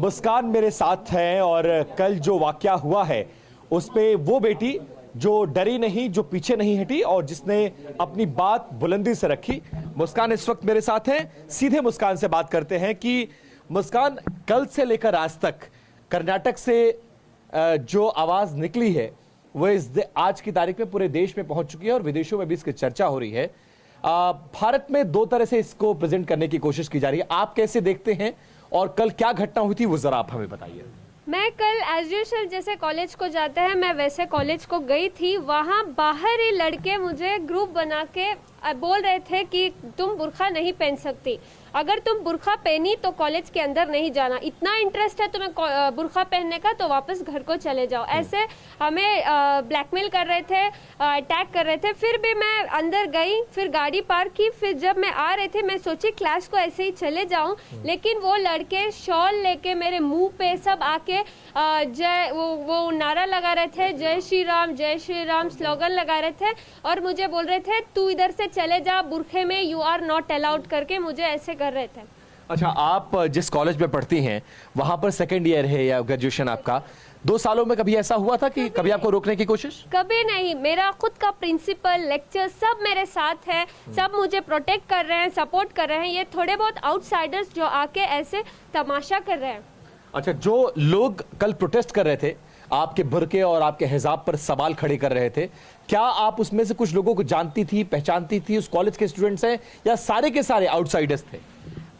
मुस्कान मेरे साथ है और कल जो वाकया हुआ है उस पे वो बेटी जो डरी नहीं, जो पीछे नहीं हटी और जिसने अपनी बात बुलंदी से रखी, मुस्कान इस वक्त मेरे साथ हैं। सीधे मुस्कान से बात करते हैं कि मुस्कान, कल से लेकर आज तक कर्नाटक से जो आवाज निकली है वो आज की तारीख में पूरे देश में पहुंच चुकी है और विदेशों में भी इसकी चर्चा हो रही है। भारत में दो तरह से इसको प्रेजेंट करने की कोशिश की जा रही है, आप कैसे देखते हैं और कल क्या घटना हुई थी वो जरा आप हमें बताइए। मैं कल एज यूजुअल जैसे कॉलेज को जाते हैं मैं वैसे कॉलेज को गई थी। वहाँ बाहर ही लड़के मुझे ग्रुप बना के बोल रहे थे कि तुम बुर्का नहीं पहन सकती, अगर तुम बुर्का पहनी तो कॉलेज के अंदर नहीं जाना, इतना इंटरेस्ट है तुम्हें बुर्का पहनने का तो वापस घर को चले जाओ। ऐसे हमें ब्लैकमेल कर रहे थे, अटैक कर रहे थे। फिर भी मैं अंदर गई, फिर गाड़ी पार्क की, फिर जब मैं आ रही थी मैं सोची क्लास को ऐसे ही चले जाऊं, लेकिन वो लड़के शॉल लेके मेरे मुंह पे सब आके वो नारा लगा रहे थे, जय श्री राम स्लोगन लगा रहे थे और मुझे बोल रहे थे तू इधर से चले जा, बुरखे में यू आर नॉट अलाउड करके मुझे ऐसे कर रहे थे। अच्छा, आप जिस कॉलेज में पढ़ती हैं वहां पर सेकेंड ईयर है या ग्रेजुएशन आपका, 2 सालों में कभी ऐसा हुआ था कि कभी आपको रोकने की कोशिश? कभी नहीं, मेरा खुद का प्रिंसिपल, लेक्चर सब मेरे साथ है, सब मुझे प्रोटेक्ट कर रहे हैं, सपोर्ट कर रहे हैं। ये थोड़े बहुत आउटसाइडर्स जो आके ऐसे तमाशा कर रहे हैं। अच्छा, जो लोग कल प्रोटेस्ट कर रहे थे आपके बुर्के और आपके हिजाब पर सवाल खड़े कर रहे थे, क्या आप उसमें से कुछ लोगों को जानती थी, पहचानती थी, उस कॉलेज के स्टूडेंट्स हैं या सारे के सारे आउटसाइडर्स थे?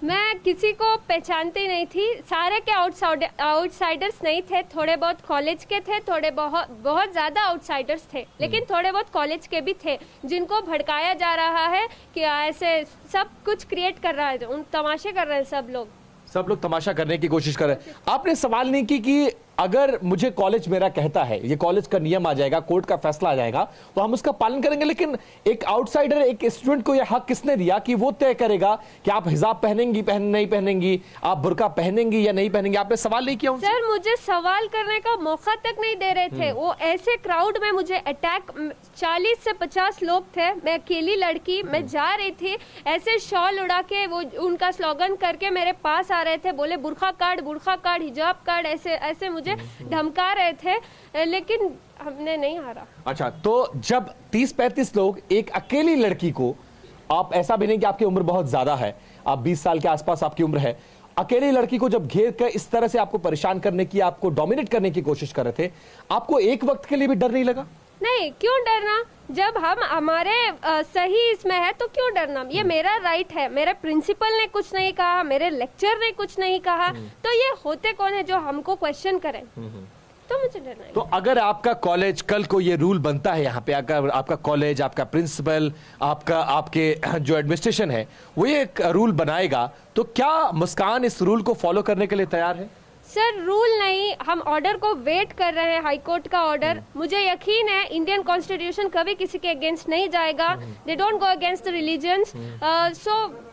मैं किसी को पहचानती नहीं थी, सारे के आउटसाइडर्स नहीं थे, थोड़े बहुत कॉलेज के थे, थोड़े बहुत ज्यादा आउटसाइडर्स थे, लेकिन थोड़े बहुत कॉलेज के भी थे जिनको भड़काया जा रहा है कि ऐसे सब कुछ क्रिएट कर रहा है, उन तमाशे कर रहे हैं सब लोग तमाशा करने की कोशिश कर रहे हैं। आपने सवाल नहीं की कि अगर मुझे कॉलेज मेरा कहता है, ये कॉलेज का नियम आ जाएगा, कोर्ट का फैसला आ जाएगा तो हम उसका पालन करेंगे, लेकिन एक आउटसाइडर, एक स्टूडेंट को यह हक किसने दिया कि वो तय करेगा कि आप हिजाब पहनेंगी नहीं पहनेंगी, आप बुर्का पहनेंगी या नहीं पहनेंगी? आपने सवाल नहीं किया उनसे? सर, मुझे सवाल करने का मौका तक नहीं दे रहे थे। वो ऐसे क्राउड में मुझे अटैक, 40 से 50 लोग थे, मैं अकेली लड़की, मैं जा रही थी, ऐसे शॉल उड़ा के वो उनका स्लोगन करके मेरे पास आ रहे थे, बोले बुर्का कार्ड, हिजाब कार्ड, ऐसे मुझे धमका रहे थे, लेकिन हमने नहीं हारा। अच्छा, तो जब 30-35 लोग एक अकेली लड़की को, आप ऐसा भी नहीं कि आपकी उम्र बहुत ज्यादा है, आप 20 साल के आसपास आपकी उम्र है, अकेली लड़की को जब घेर कर इस तरह से आपको परेशान करने की, आपको डोमिनेट करने की कोशिश कर रहे थे, आपको एक वक्त के लिए भी डर नहीं लगा? नहीं, क्यों डरना, जब हम हमारे सही इसमें है तो क्यों डरना? ये मेरा राइट है, मेरे प्रिंसिपल ने कुछ नहीं कहा, मेरे लेक्चर ने कुछ नहीं कहा, तो ये होते कौन है जो हमको क्वेश्चन करें? तो मुझे डरना है। तो अगर आपका कॉलेज कल को ये रूल बनता है, यहाँ पे अगर आपका कॉलेज, आपका प्रिंसिपल, आपके जो एडमिनिस्ट्रेशन है वो ये रूल बनाएगा, तो क्या मुस्कान इस रूल को फॉलो करने के लिए तैयार है? सर, रूल नहीं, हम ऑर्डर को वेट कर रहे हैं, हाई कोर्ट का ऑर्डर। मुझे यकीन है इंडियन कॉन्स्टिट्यूशन कभी किसी के अगेंस्ट नहीं जाएगा, they don't go against the religions, so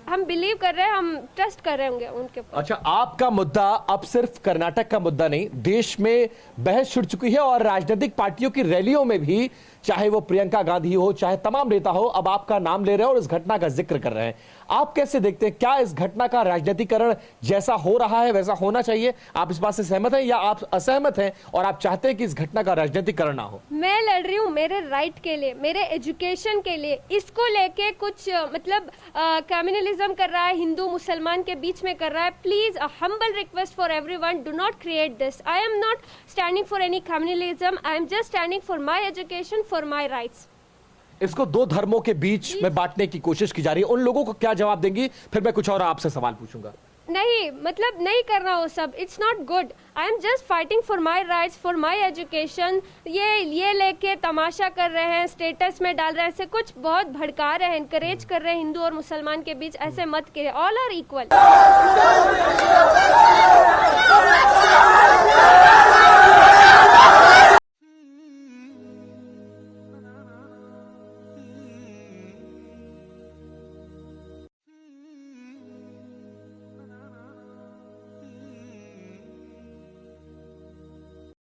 हम बिलीव कर रहे हैं, हम ट्रस्ट कर रहे होंगे उनके ऊपर। अच्छा, आपका मुद्दा अब सिर्फ कर्नाटक का मुद्दा नहीं, देश में बहस छिड़ चुकी है और राजनीतिक पार्टियों की रैलियों में भी, चाहे वो प्रियंका गांधी हो, चाहे तमाम नेता हो, अब आपका नाम ले रहे हैं और इस घटना का जिक्र कर रहे हैं। आप कैसे देखते हैं, क्या इस घटना का राजनीतिकरण जैसा हो रहा है वैसा होना चाहिए? आप इस बात से सहमत हैं या आप असहमत हैं और आप चाहते हैं कि इस घटना का राजनीतिकरण ना हो? मैं लड़ रही हूँ मेरे राइट के लिए, मेरे एजुकेशन के लिए। इसको लेके कुछ मतलब कम्युनलिज्म कर रहा है, हिंदू मुसलमान के बीच में कर रहा है। Please, a humble request for everyone, do not create this. I am not standing for any communalism, I am just standing for my education, for my rights. इसको 2 धर्मों के बीच में बांटने की कोशिश की जा रही है, उन लोगों को क्या जवाब देंगी? फिर मैं कुछ और आपसे सवाल पूछूंगा। नहीं, मतलब नहीं करना वो सब, it's not good. I am just fighting for my rights, for my education. ये लेके तमाशा कर रहे हैं, स्टेटस में डाल रहे हैं, ऐसे कुछ बहुत भड़का रहे हैं, इनकरेज कर रहे हैं हिंदू और मुसलमान के बीच, ऐसे मत करिए, ऑल आर इक्वल।